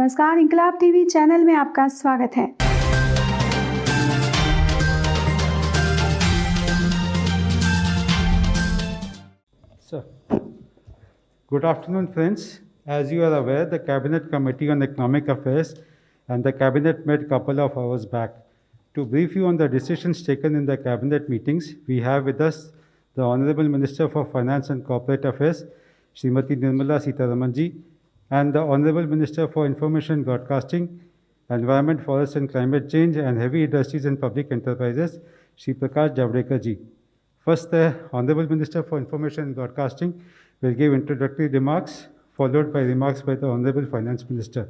नमस्कार, इंकलाब TV channel में आपका स्वागत है। Sir, good afternoon, friends. As you are aware, the Cabinet Committee on Economic Affairs and the Cabinet met a couple of hours back. To brief you on the decisions taken in the Cabinet meetings, we have with us the Honorable Minister for Finance and Corporate Affairs, Srimati Nirmala Sitharaman ji, and the Honorable Minister for Information Broadcasting, Environment, Forest and Climate Change, and Heavy Industries and Public Enterprises, Shri Prakash Javadekar ji. First, the Honorable Minister for Information and Broadcasting will give introductory remarks, followed by remarks by the Honorable Finance Minister.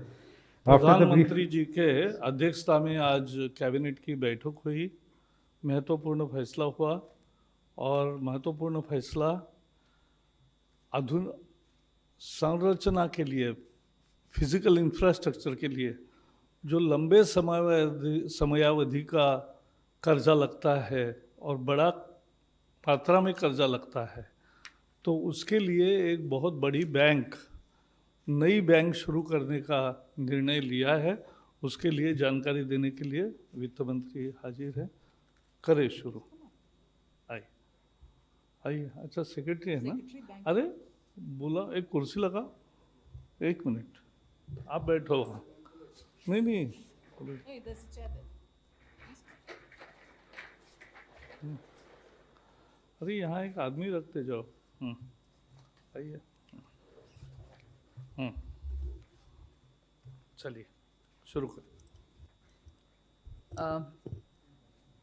प्रधानमंत्री जी के अध्यक्षता में आज cabinet की बैठक हुई, महत्वपूर्ण फैसला हुआ और महत्वपूर्ण फैसला संरचना के लिए, फिजिकल इंफ्रास्ट्रक्चर के लिए जो लंबे समयावधि का कर्जा लगता है और बड़ा मात्रा में कर्जा लगता है, तो उसके लिए एक बहुत बड़ी नई बैंक शुरू करने का निर्णय लिया है। उसके लिए जानकारी देने के लिए वित्त मंत्री हाजिर है। करें शुरू। आइए। अच्छा, सेक्रेटरी है ना? अरे बोला, एक कुर्सी लगा, 1 मिनट आप बैठो। नहीं अरे यहाँ एक आदमी रखते जाओ। आइए। चलिए शुरू करें।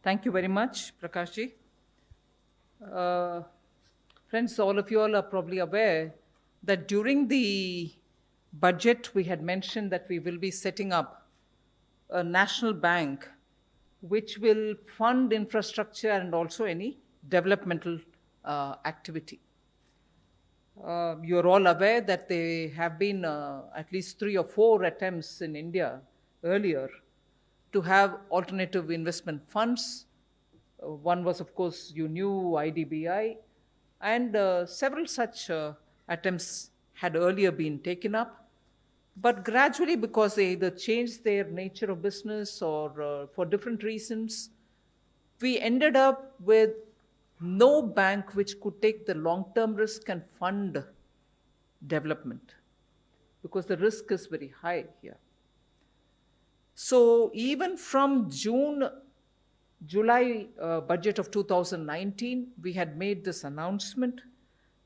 Thank you very much, Prakash ji. Friends, all of you all are probably aware that during the budget we had mentioned that we will be setting up a national bank which will fund infrastructure and also any developmental activity. You're all aware that there have been at least 3 or 4 attempts in India earlier to have alternative investment funds. One was, of course, you knew, IDBI, and several such attempts had earlier been taken up. But gradually, because they either changed their nature of business or for different reasons, we ended up with no bank which could take the long-term risk and fund development, because the risk is very high here. So even from July budget of 2019, we had made this announcement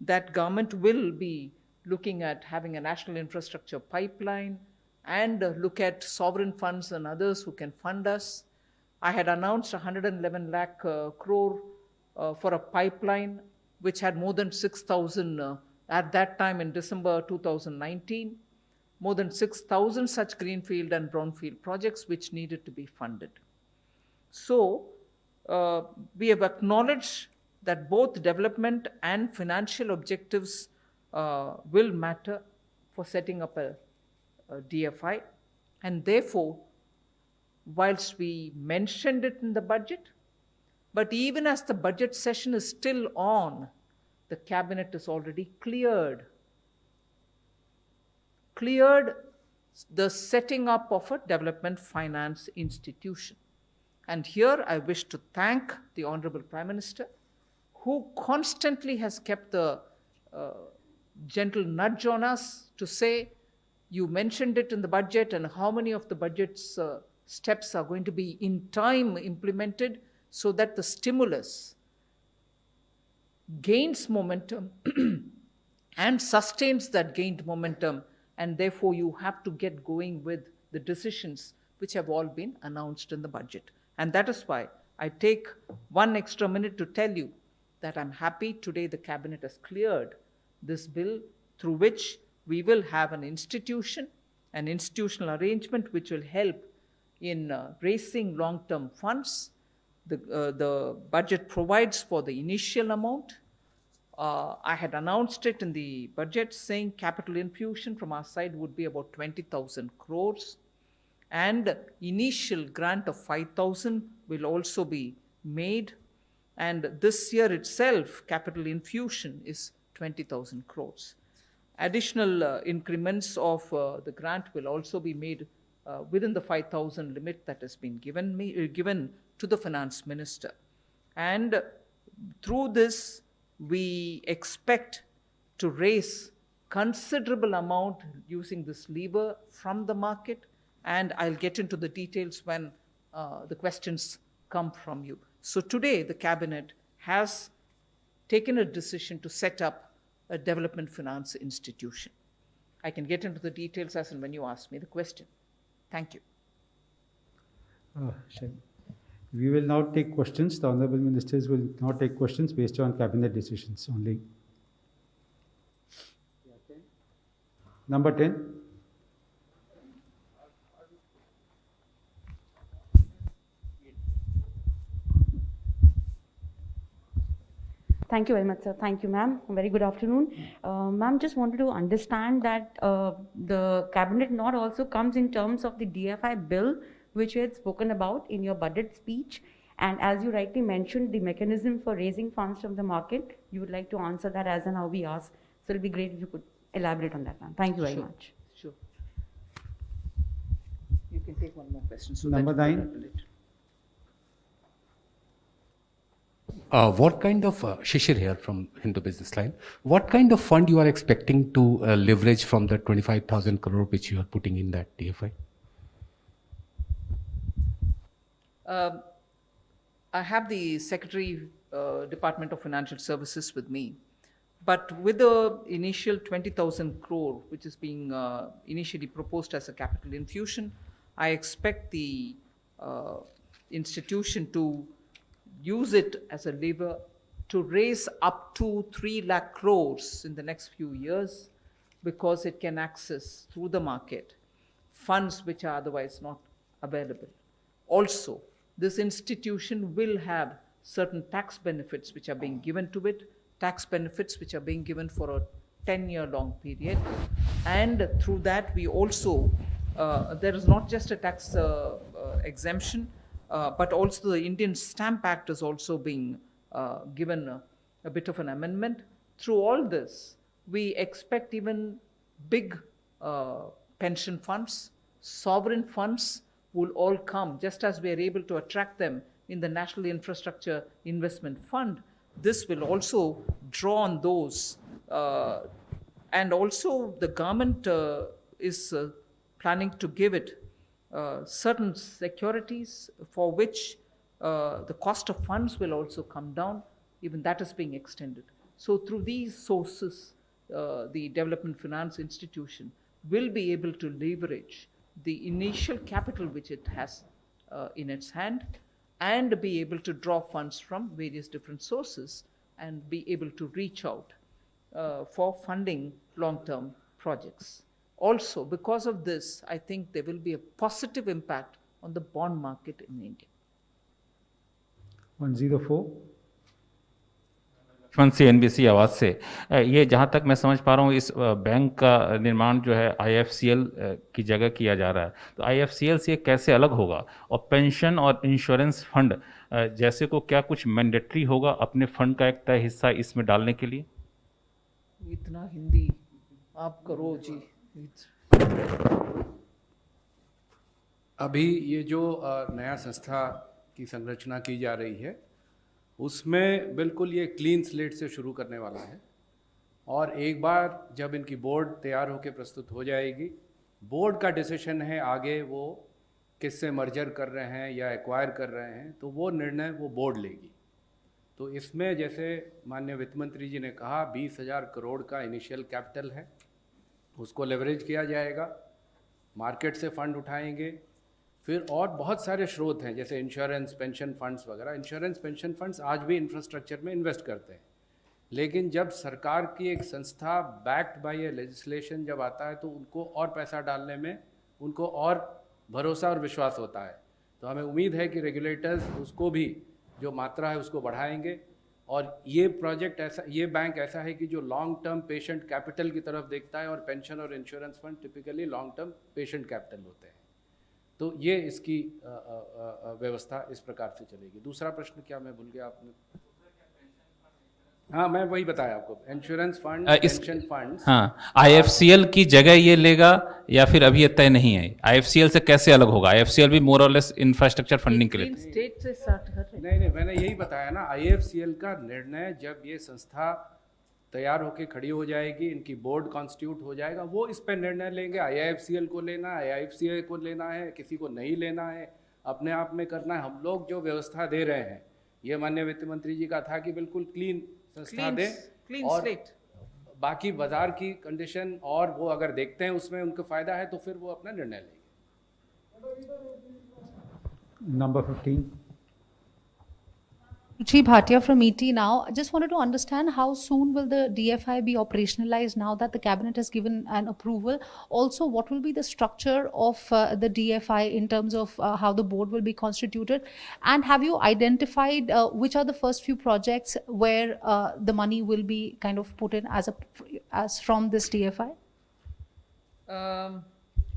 that government will be looking at having a national infrastructure pipeline and look at sovereign funds and others who can fund us. I had announced 111 lakh crore for a pipeline which had more than 6,000 at that time in December 2019, more than 6,000 such greenfield and brownfield projects which needed to be funded. So we have acknowledged that both development and financial objectives will matter for setting up a DFI, and therefore, whilst we mentioned it in the budget, but even as the budget session is still on, the cabinet is already cleared the setting up of a development finance institution. And here I wish to thank the Honorable Prime Minister, who constantly has kept the gentle nudge on us to say, you mentioned it in the budget, and how many of the budget's steps are going to be in time implemented, so that the stimulus gains momentum and sustains that gained momentum, and therefore you have to get going with the decisions which have all been announced in the budget. And that is why I take 1 extra minute to tell you that I'm happy today the cabinet has cleared this bill through which we will have an institutional arrangement which will help in raising long-term funds. The budget provides for the initial amount. I had announced it in the budget saying capital infusion from our side would be about 20,000 crores, and initial grant of 5,000 will also be made. And this year itself, capital infusion is 20,000 crores. additional increments of the grant will also be made within the 5,000 limit that has been given to the finance minister. And through this, we expect to raise considerable amount using this lever from the market, and I'll get into the details when the questions come from you. So today, the cabinet has taken a decision to set up a development finance institution. I can get into the details as and when you ask me the question. Thank you. We will now take questions. The Honorable Ministers will now take questions based on cabinet decisions only. Number 10. Thank you very much, sir. Thank you, ma'am. Very good afternoon. Ma'am, just wanted to understand that the cabinet note also comes in terms of the DFI bill, which you had spoken about in your budget speech. And as you rightly mentioned, the mechanism for raising funds from the market, you would like to answer that as and how we ask. So it'll be great if you could elaborate on that, ma'am. Thank you very much. Sure. You can take one more question. So Number that 9. What kind of, Shishir here from Hindu Business Line, what kind of fund you are expecting to leverage from the 25,000 crore which you are putting in that DFI? I have the Secretary, Department of Financial Services with me. But with the initial 20,000 crore, which is being initially proposed as a capital infusion, I expect the institution to use it as a lever to raise up to 3 lakh crores in the next few years, because it can access through the market funds which are otherwise not available. Also, this institution will have certain tax benefits which are being given to it, tax benefits which are being given for a 10-year long period. And through that, we also, there is not just a tax exemption, but also the Indian Stamp Act is also being given a bit of an amendment. Through all this, we expect even big pension funds, sovereign funds will all come, just as we are able to attract them in the National Infrastructure Investment Fund. This will also draw on those. And also the government is planning to give it certain securities for which the cost of funds will also come down. Even that is being extended. So through these sources, the Development Finance Institution will be able to leverage the initial capital which it has in its hand, and be able to draw funds from various different sources and be able to reach out for funding long-term projects. Also, because of this, I think there will be a positive impact on the bond market in India. 104. से NBC आवाज़ से ये जहाँ तक मैं समझ पा रहा हूँ, इस बैंक का निर्माण जो है आईएफसीएल की जगह किया जा रहा है, तो आईएफसीएल से कैसे अलग होगा? और पेंशन और इंश्योरेंस फंड जैसे को क्या कुछ मैंडेटरी होगा अपने फंड का एक तय हिस्सा इसमें डालने के लिए? इतना हिंदी आप करो जी। अभी ये जो नया संस्था की संरचना की जा रही है, उसमें बिल्कुल ये क्लीन स्लेट से शुरू करने वाला है। और एक बार जब इनकी बोर्ड तैयार होकर प्रस्तुत हो जाएगी, बोर्ड का डिसीजन है आगे वो किससे मर्जर कर रहे हैं या एक्वायर कर रहे हैं, तो वो निर्णय वो बोर्ड लेगी। तो इसमें जैसे माननीय वित्त मंत्री जी ने कहा 20,000 करोड़ का इनिशियल कैपिटल है, उसको लेवरेज किया जाएगा, मार्केट से फंड उठाएंगे, फिर और बहुत सारे स्रोत हैं जैसे इंश्योरेंस, पेंशन फंड्स वगैरह। इंश्योरेंस, पेंशन फंड्स आज भी इंफ्रास्ट्रक्चर में इन्वेस्ट करते हैं, लेकिन जब सरकार की एक संस्था बैक्ड बाय ए लेजिस्लेशन जब आता है तो उनको और पैसा डालने में उनको और भरोसा और विश्वास होता है। तो हमें उम्मीद है कि रेगुलेटर्स उसको भी जो मात्रा है उसको बढ़ाएंगे। और ये प्रोजेक्ट ऐसा, ये बैंक ऐसा है कि जो लॉन्ग टर्म पेशेंट कैपिटल की तरफ देखता है, और पेंशन और insurance fund typically long term patient capital होते हैं। तो ये इसकी व्यवस्था इस प्रकार से चलेगी। दूसरा प्रश्न क्या मैं भूल गया आपने? हाँ, मैं वही बताया आपको, इंश्योरेंस फंड, इस पेंशन फंड्स। हाँ, IFCL की जगह ये लेगा या फिर अभी ये तय नहीं है? IFCL से कैसे अलग होगा? IFCL भी मोर और लेस इंफ्रास्ट्रक्चर फंडिंग के लिए Clean state से start कर रहे हैं। नहीं, मैंने यही बताया ना, IFCL का निर्णय जब ये संस्था तैयार होके खड़ी हो जाएगी, इनकी बोर्ड कॉन्स्टिट्यूट हो जाएगा, वो इस पर निर्णय लेंगे। IFCL को लेना है, IFCA को लेना है, किसी को नहीं लेना है, अपने आप में करना है। हम लोग जो व्यवस्था दे रहे हैं, ये माननीय वित्त मंत्री जी का था कि बिल्कुल क्लीन संस्था दें, Clean और slate। बाकी बाजार की कंडीशन और वो अगर देखते हैं उसमें उनको फायदा है तो फिर वो अपना निर्णय लेंगे। Number 15. Ruchi Bhatia from ET now. I just wanted to understand how soon will the DFI be operationalized now that the cabinet has given an approval? Also, what will be the structure of the DFI in terms of how the board will be constituted? And have you identified which are the first few projects where the money will be kind of put in as from this DFI?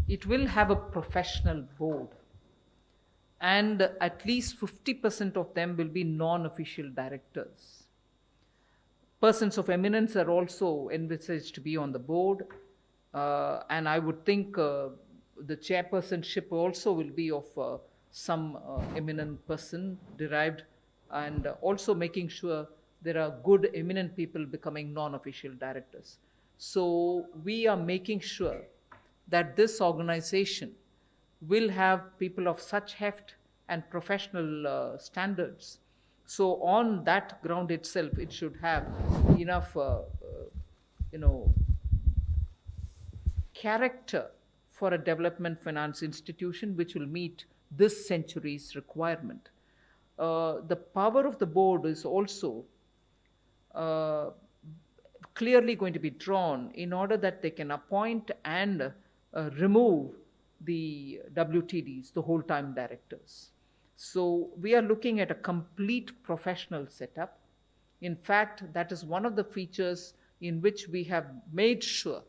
It will have a professional board, and at least 50% of them will be non-official directors. Persons of eminence are also envisaged to be on the board, and I would think the chairpersonship also will be of some eminent person derived, and also making sure there are good eminent people becoming non-official directors. So we are making sure that this organization will have people of such heft and professional standards. So on that ground itself, it should have enough, character for a development finance institution which will meet this century's requirement. The power of the board is also clearly going to be drawn in order that they can appoint and remove the WTDs, the whole-time directors. So we are looking at a complete professional setup. In fact, that is one of the features in which we have made sure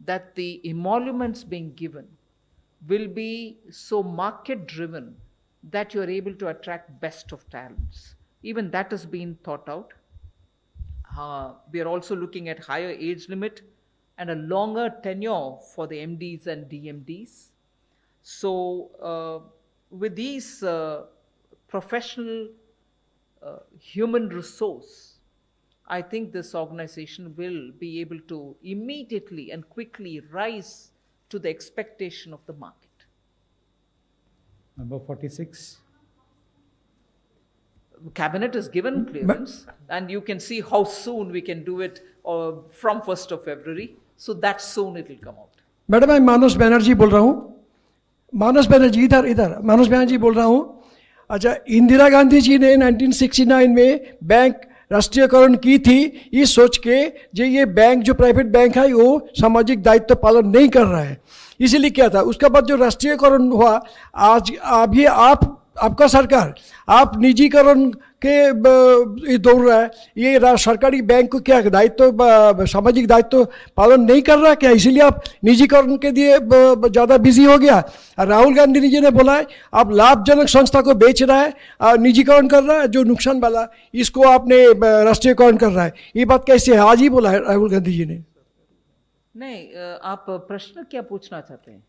that the emoluments being given will be so market-driven that you are able to attract best of talents. Even that has been thought out. We are also looking at higher age limit and a longer tenure for the MDs and DMDs. So with these professional human resource, I think this organization will be able to immediately and quickly rise to the expectation of the market. Number 46. Cabinet has given clearance, and you can see how soon we can do it from 1st of February. So that soon it will come out. Madam, मैं मानस बनर्जी बोल रहा हूँ। मानस बनर्जी इधर मानस बनर्जी बोल रहा हूँ। अच्छा, इंदिरा गांधी जी ने 1969 में बैंक राष्ट्रीयकरण की थी, ये सोच के जो ये बैंक जो प्राइवेट बैंक है वो सामाजिक दायित्व पालन नहीं कर रहा है, इसीलिए क्या था। उसके बाद जो राष्ट्रीयकरण हुआ, आज अभी आपका सरकार आप निजीकरण के दौड़ रहा है। ये सरकारी बैंक को क्या दायित्व, सामाजिक दायित्व पालन नहीं कर रहा क्या, इसीलिए आप निजीकरण के लिए ज़्यादा बिजी हो गया। राहुल गांधी जी ने बोला है आप लाभजनक संस्था को बेच रहा है, निजीकरण कर रहा है, जो नुकसान वाला इसको आपने राष्ट्रीयकरण कर रहा है। ये बात कैसे है, आज ही बोला है राहुल गांधी जी ने। नहीं, आप प्रश्न क्या पूछना चाहते हैं?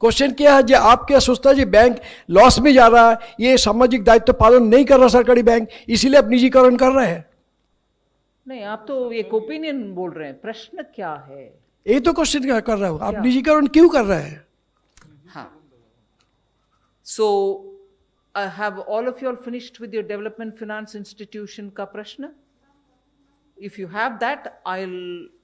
क्वेश्चन क्या है, जो आप क्या सोचता है जी बैंक लॉस में जा रहा है, ये सामाजिक दायित्व पालन नहीं कर रहा सरकारी बैंक, इसीलिए आप निजीकरण कर रहे हैं? नहीं, आप तो एक ओपिनियन बोल रहे हैं, प्रश्न क्या है? यही तो क्वेश्चन कर रहा हूँ, आप निजीकरण क्यों कर रहे हैं? हाँ, सो have all of you all finished with your development finance institution का प्रश्न? If you have that,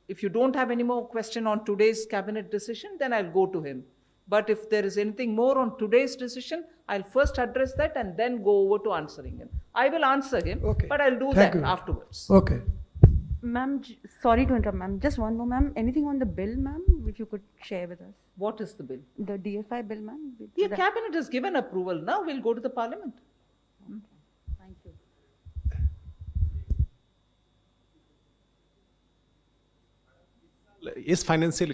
if you don't have any more question on today's cabinet decision, then I'll go to him. But if there is anything more on today's decision, I'll first address that and then go over to answering him. I will answer him, Okay. but I'll do Thank that you. afterwards. Okay. Ma'am, sorry to interrupt, ma'am. Just one more, ma'am. Anything on the bill, ma'am, which you could share with us? What is the bill? The DFI bill, ma'am? The cabinet has given approval. Now we'll go to the parliament. Thank you. इस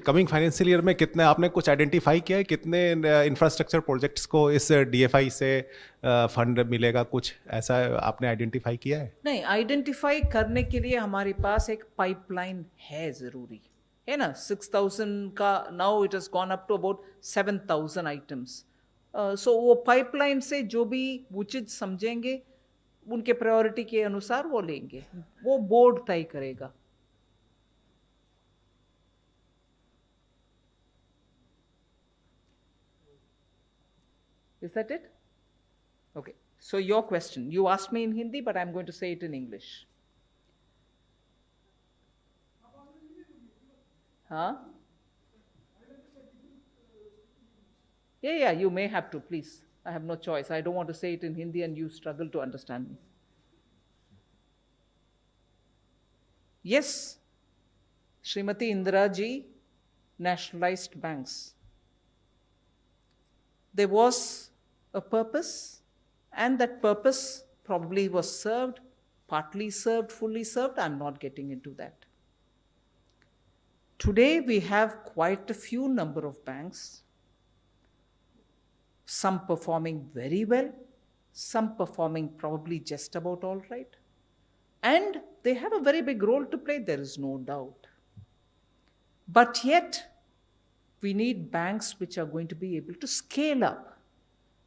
coming financial year में कितने आपने कुछ identify किया है, कितने infrastructure projects को इस डीएफआई से फंड मिलेगा, कुछ ऐसा आपने आइडेंटिफाई किया है? नहीं, आइडेंटिफाई करने के लिए हमारे पास एक पाइपलाइन है, ज़रूरी है ना. 6,000 का now it has gone up to about 7,000 items. So वो पाइपलाइन से जो भी उचित समझेंगे उनके प्रायोरिटी के अनुसार वो लेंगे, वो बोर्ड तय करेगा. Is that it? Okay. So your question, you asked me in Hindi, but I'm going to say it in English. Huh? Yeah, you may have to, please. I have no choice. I don't want to say it in Hindi and you struggle to understand me. Yes, Srimati Indira ji nationalized banks. There was a purpose, and that purpose probably was served, partly served, fully served. I'm not getting into that. Today we have quite a few number of banks, some performing very well, some performing probably just about all right, and they have a very big role to play, there is no doubt. But yet, we need banks which are going to be able to scale up.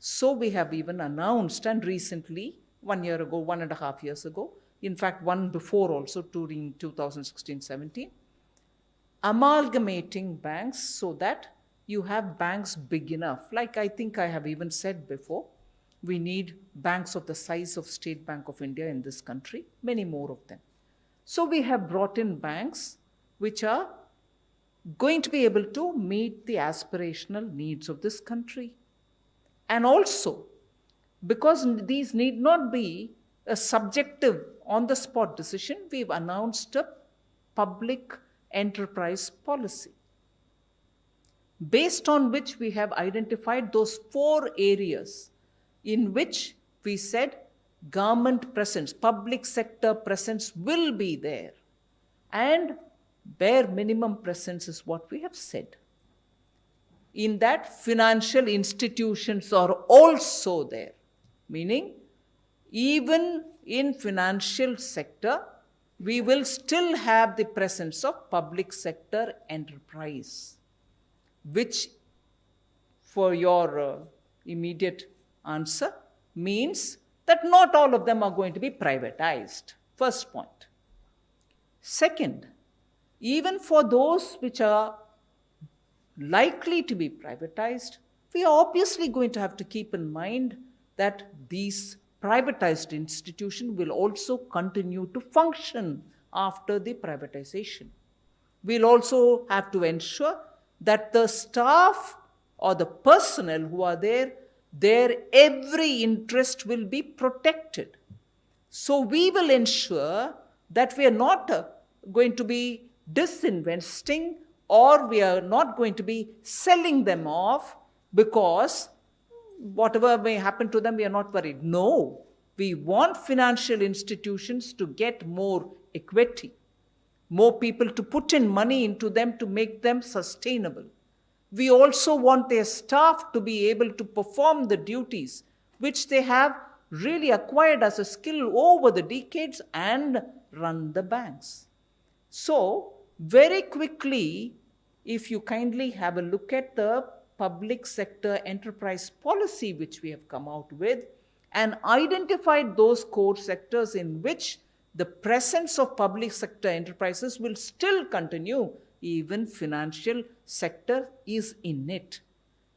So we have even announced, and recently, 1 year ago, 1.5 years ago, in fact, one before also during 2016-17, amalgamating banks so that you have banks big enough. Like I think I have even said before, we need banks of the size of State Bank of India in this country, many more of them. So we have brought in banks which are going to be able to meet the aspirational needs of this country. And also, because these need not be a subjective, on-the-spot decision, we've announced a public enterprise policy, based on which we have identified those 4 areas in which we said government presence, public sector presence will be there, and bare minimum presence is what we have said. In that, financial institutions are also there, meaning even in financial sector, we will still have the presence of public sector enterprise, which, for your immediate answer, means that not all of them are going to be privatized. First point. Second, even for those which are likely to be privatized, we are obviously going to have to keep in mind that these privatized institutions will also continue to function after the privatization. We'll also have to ensure that the staff or the personnel who are there, their every interest will be protected. So we will ensure that we are not going to be disinvesting, or we are not going to be selling them off because whatever may happen to them, we are not worried. No, we want financial institutions to get more equity, more people to put in money into them to make them sustainable. We also want their staff to be able to perform the duties which they have really acquired as a skill over the decades and run the banks. So, very quickly, if you kindly have a look at the public sector enterprise policy which we have come out with and identified those core sectors in which the presence of public sector enterprises will still continue, even financial sector is in it.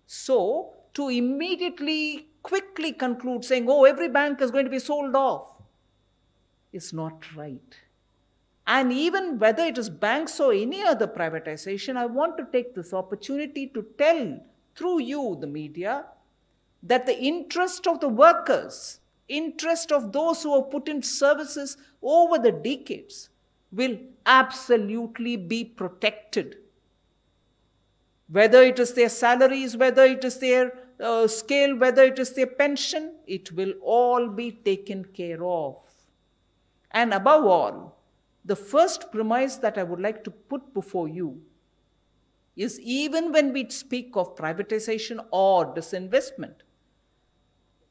So, to immediately, quickly conclude saying, oh, every bank is going to be sold off, is not right. And even whether it is banks or any other privatization, I want to take this opportunity to tell through you, the media, that the interest of the workers, interest of those who have put in services over the decades will absolutely be protected. Whether it is their salaries, whether it is their scale, whether it is their pension, it will all be taken care of. And above all, the first premise that I would like to put before you is even when we speak of privatization or disinvestment,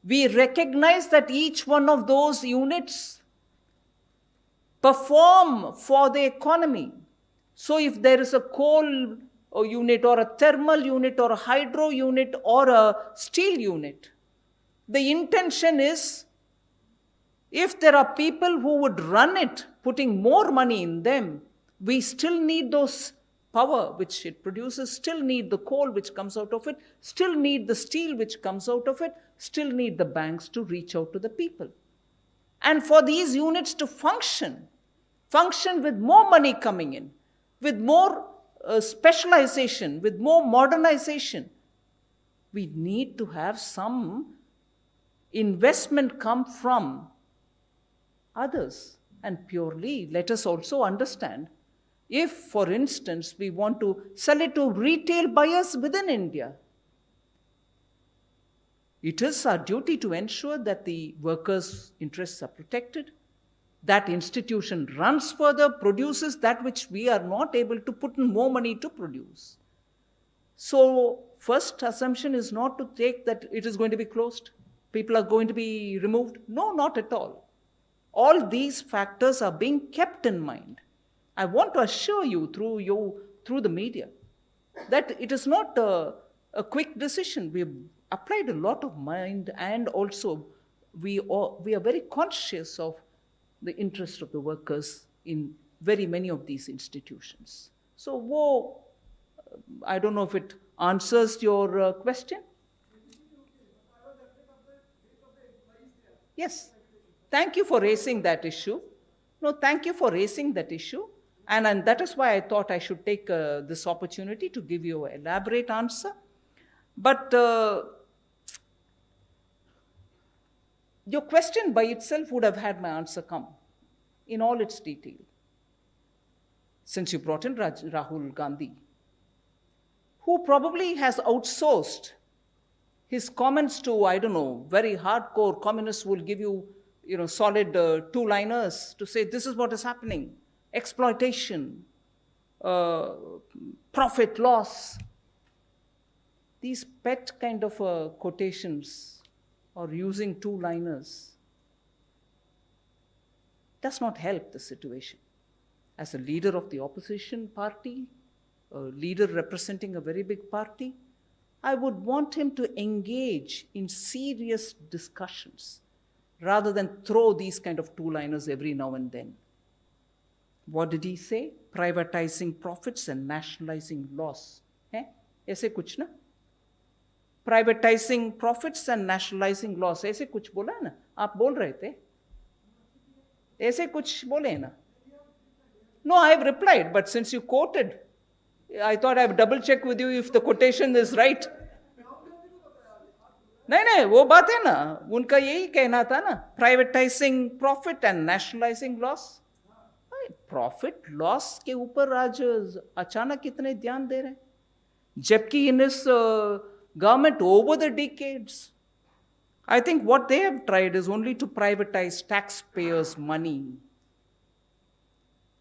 we recognize that each one of those units perform for the economy. So if there is a coal unit or a thermal unit or a hydro unit or a steel unit, the intention is, if there are people who would run it, putting more money in them, we still need those power which it produces, still need the coal which comes out of it, still need the steel which comes out of it, still need the banks to reach out to the people. And for these units to function with more money coming in, with more specialization, with more modernization, we need to have some investment come from others. And purely, let us also understand, if, for instance, we want to sell it to retail buyers within India, it is our duty to ensure that the workers' interests are protected, that institution runs further, produces that which we are not able to put in more money to produce. So, first assumption is not to take that it is going to be closed, people are going to be removed. No, not at all. All these factors are being kept in mind. I want to assure you through the media that it is not a quick decision. We have applied a lot of mind, and also we are very conscious of the interest of the workers in very many of these institutions. So, I don't know if it answers your question. Yes. Thank you for raising that issue. No, thank you for raising that issue. And that is why I thought I should take this opportunity to give you an elaborate answer. But your question by itself would have had my answer come in all its detail. Since you brought in Rahul Gandhi, who probably has outsourced his comments to, I don't know, very hardcore communists will give you, solid two-liners to say this is what is happening. Exploitation, profit loss. These pet kind of quotations or using two-liners does not help the situation. As a leader of the opposition party, a leader representing a very big party, I would want him to engage in serious discussions rather than throw these kind of two-liners every now and then. What did he say? Privatizing profits and nationalizing loss. ऐसे कुछ ना? Privatizing profits and nationalizing loss. ऐसे कुछ बोला है ना? आप बोल रहे थे? ऐसे कुछ बोले ना? No, I have replied, but since you quoted, I thought I have double checked with you if the quotation is right. नहीं, वो बात है ना, उनका यही कहना था ना, privatizing profit and nationalizing loss. Profit loss के ऊपर आज अचानक कितने ध्यान दे रहे हैं, जबकि इन इस government over the decades, I think what they have tried is only to privatise tax payers money.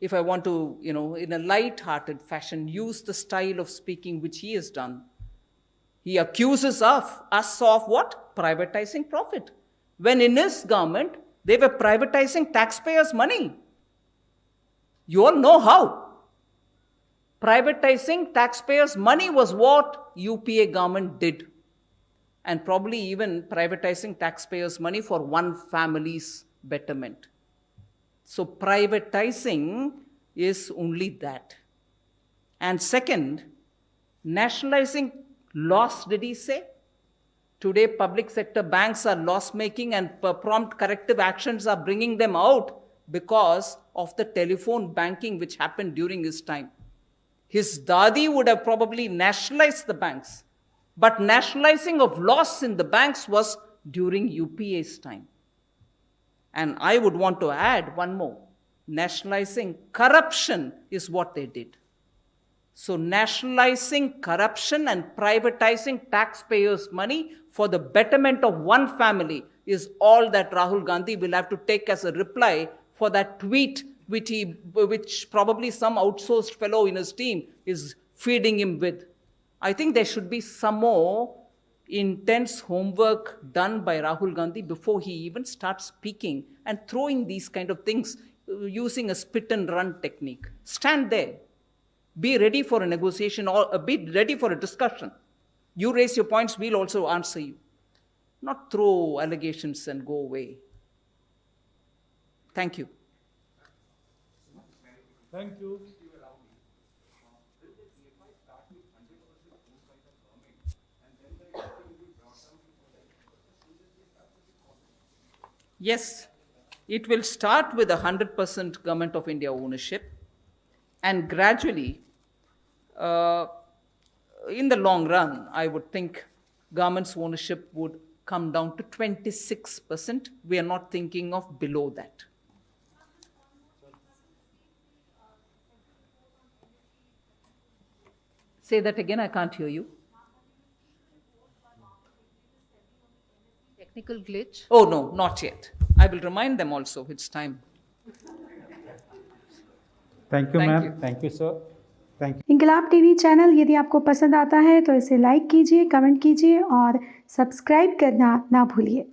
If I want to, in a light-hearted fashion, use the style of speaking which he has done, he accuses us of what? Privatizing profit. When in his government, they were privatizing taxpayers' money. You all know how. Privatizing taxpayers' money was what UPA government did. And probably even privatizing taxpayers' money for one family's betterment. So privatizing is only that. And second, nationalizing loss, did he say? Today public sector banks are loss-making and prompt corrective actions are bringing them out because of the telephone banking which happened during his time. His daddy would have probably nationalized the banks, but nationalizing of loss in the banks was during UPA's time. And I would want to add one more. Nationalizing corruption is what they did. So nationalizing corruption and privatizing taxpayers' money for the betterment of one family is all that Rahul Gandhi will have to take as a reply for that tweet which probably some outsourced fellow in his team is feeding him with. I think there should be some more intense homework done by Rahul Gandhi before he even starts speaking and throwing these kind of things using a spit and run technique. Stand there. Be ready for a negotiation or be ready for a discussion. You raise your points, we'll also answer you. Not throw allegations and go away. Thank you. Thank you. Yes, it will start with 100% Government of India ownership, and gradually, in the long run, I would think government's ownership would come down to 26%. We are not thinking of below that. Say that again, I can't hear you. Technical glitch. Oh, no, not yet. I will remind them also, it's time. Thank you, Thank ma'am. you. Thank you, sir. Thank you. Inquilab TV channel यदि आपको पसंद आता है तो इसे like कीजिए, comment कीजिए और सब्सक्राइब करना ना भूलिए।